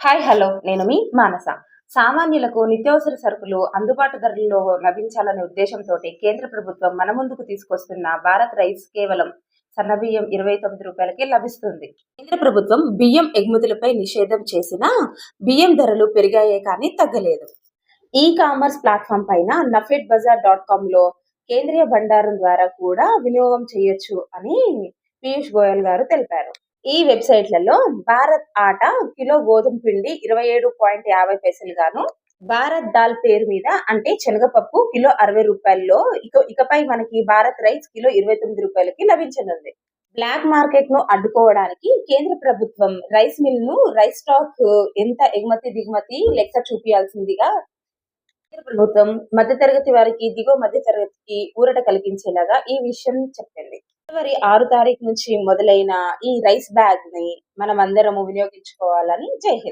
Hi hello నేను మీ మానస. సామాన్యులకు నిత్యావసర సరుకులు అందుబాటు ధరల్లో లభించాలనే ఉద్దేశంతో కేంద్ర ప్రభుత్వం మన ముందుకు తీసుకొస్తున్న భారత్ రైస్ కేవలం సన్నబియ్యం రూ. 29కే లభిస్తుంది. కేంద్ర ప్రభుత్వం బియ్యం ఎగుమతులపై నిషేధం చేసినా బియ్యం ధరలు పెరిగాయే కానీ తగ్గలేదు. ఈ కామర్స్ ప్లాట్ఫామ్ పైన nafedbazaar.com లో కేంద్రీయ బండారం ద్వారా కూడా వినియోగం చేయొచ్చు అని పీయూష్ గోయల్ గారు తెలిపారు. ఈ వెబ్సైట్లలో భారత్ ఆటా కిలో గోధుమ పిండి 27.50 గాను, భారత్ దాల్ పేరు మీద అంటే శనగపప్పు కిలో 60 రూపాయల్లో ఇకపై మనకి భారత్ రైస్ కిలో 29 రూపాయలకి లభించనుంది. బ్లాక్ మార్కెట్ ను అడ్డుకోవడానికి కేంద్ర ప్రభుత్వం రైస్ మిల్ ను రైస్ స్టాక్ ఎంత ఎగుమతి దిగుమతి లెక్క చూపించాల్సిందిగా కేంద్ర ప్రభుత్వం మధ్యతరగతి వారికి, దిగువ మధ్య తరగతికి ఊరట కలిగించేలాగా ఈ విషయం చెప్పింది. ఫిబ్రవరి 6 తారీఖు నుంచి మొదలైన ఈ రైస్ బ్యాగ్ ని మనం అందరము వినియోగించుకోవాలని జై హింద్.